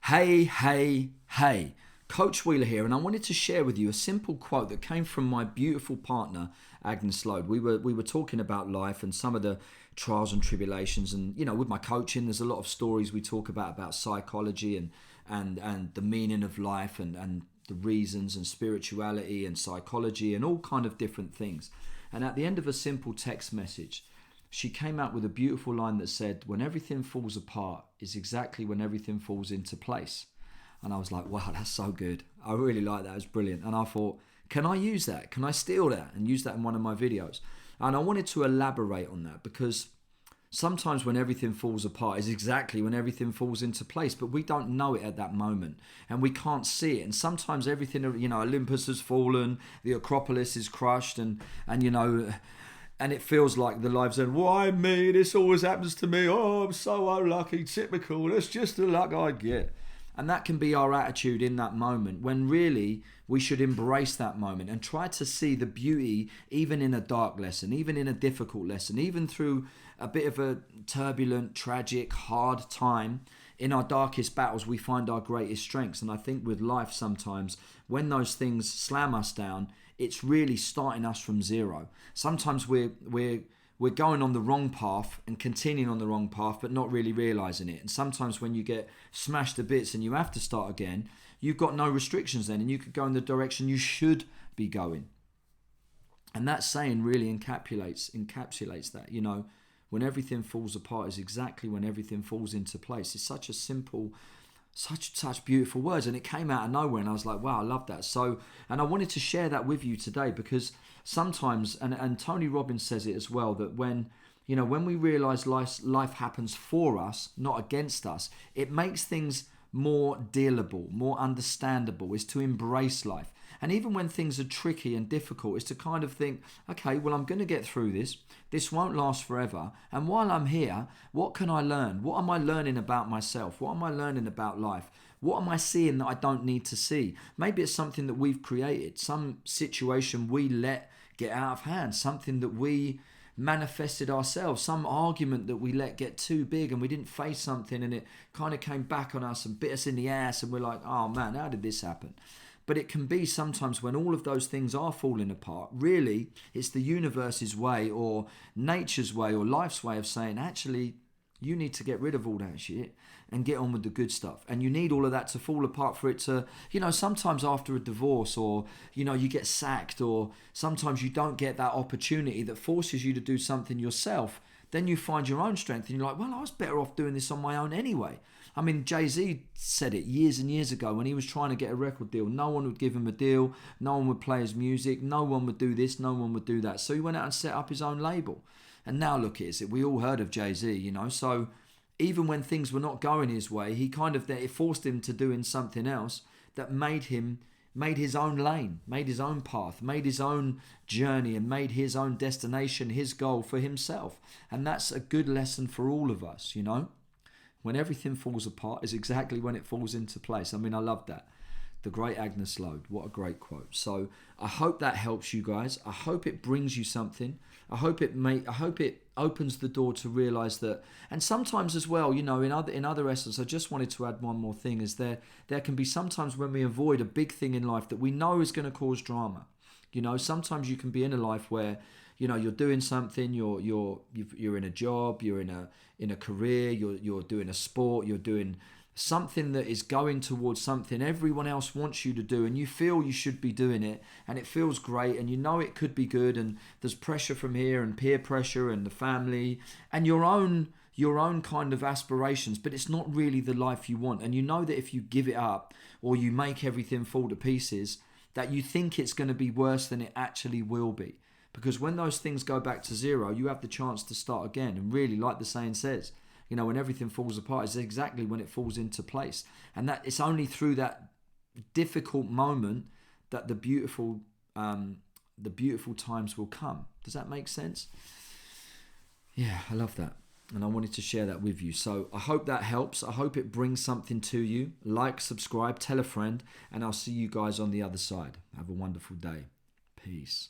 Hey, hey, hey. Coach Wheeler here, and I wanted to share with you a simple quote that came from my beautiful partner, Agnes Lode. We were talking about life and some of the trials and tribulations, and with my coaching, there's a lot of stories we talk about psychology and the meaning of life and the reasons and spirituality and psychology and all kind of different things. And at the end of a simple text message, she came out with a beautiful line that said, "When everything falls apart is exactly when everything falls into place." And I was like, wow, that's so good. I really like that. It's brilliant. And I thought, can I use that? Can I steal that and use that in one of my videos? And I wanted to elaborate on that because sometimes when everything falls apart is exactly when everything falls into place, but we don't know it at that moment and we can't see it. And sometimes everything, Olympus has fallen, the Acropolis is crushed, and it feels like the lives end. Why me? This always happens to me. Oh, I'm so unlucky. Typical. That's just the luck I get. And that can be our attitude in that moment, when really we should embrace that moment and try to see the beauty even in a dark lesson, even in a difficult lesson, even through a bit of a turbulent, tragic, hard time. In our darkest battles, we find our greatest strengths. And I think with life sometimes, when those things slam us down, it's really starting us from zero. Sometimes we're going on the wrong path and continuing on the wrong path, but not really realizing it. And sometimes when you get smashed to bits and you have to start again, you've got no restrictions then, and you could go in the direction you should be going. And that saying really encapsulates that. When everything falls apart is exactly when everything falls into place. It's such a simple, such beautiful words, and it came out of nowhere, and I was like, wow, I love that. And I wanted to share that with you today because sometimes, and Tony Robbins says it as well, that when we realize life happens for us, not against us, it makes things more dealable, more understandable, is to embrace life. And even when things are tricky and difficult, is to kind of think, okay, well, I'm going to get through this. This won't last forever. And while I'm here, what can I learn? What am I learning about myself? What am I learning about life? What am I seeing that I don't need to see? Maybe it's something that we've created, some situation we let get out of hand, something that we manifested ourselves, some argument that we let get too big and we didn't face something and it kind of came back on us and bit us in the ass and we're like, oh man, how did this happen? But it can be sometimes when all of those things are falling apart, really, it's the universe's way or nature's way or life's way of saying, actually, you need to get rid of all that shit and get on with the good stuff. And you need all of that to fall apart for it to, sometimes after a divorce or, you get sacked or sometimes you don't get that opportunity that forces you to do something yourself. Then you find your own strength and you're like, well, I was better off doing this on my own anyway. I mean, Jay-Z said it years and years ago when he was trying to get a record deal. No one would give him a deal. No one would play his music. No one would do this. No one would do that. So he went out and set up his own label. And now look at it. We all heard of Jay-Z, So even when things were not going his way, it forced him to doing something else that made his own lane, made his own path, made his own journey, and made his own destination, his goal for himself. And that's a good lesson for all of us, When everything falls apart is exactly when it falls into place. I mean, I love that. The great Agnes Lode. What a great quote. So I hope that helps you guys. I hope it brings you something. I hope it opens the door to realize that. And sometimes as well, in other essence, I just wanted to add one more thing, is there can be sometimes when we avoid a big thing in life that we know is going to cause drama. Sometimes you can be in a life where you're doing something, you're in a job, you're in a career, you're doing a sport, you're doing something that is going towards something everyone else wants you to do, and you feel you should be doing it, and it feels great, and it could be good, and there's pressure from here and peer pressure and the family and your own kind of aspirations, but it's not really the life you want. And that if you give it up or you make everything fall to pieces, that you think it's going to be worse than it actually will be. Because when those things go back to zero, you have the chance to start again. And really, like the saying says, when everything falls apart is exactly when it falls into place. And that it's only through that difficult moment that the beautiful times will come. Does that make sense? Yeah, I love that. And I wanted to share that with you. So I hope that helps. I hope it brings something to you. Like, subscribe, tell a friend, and I'll see you guys on the other side. Have a wonderful day. Peace.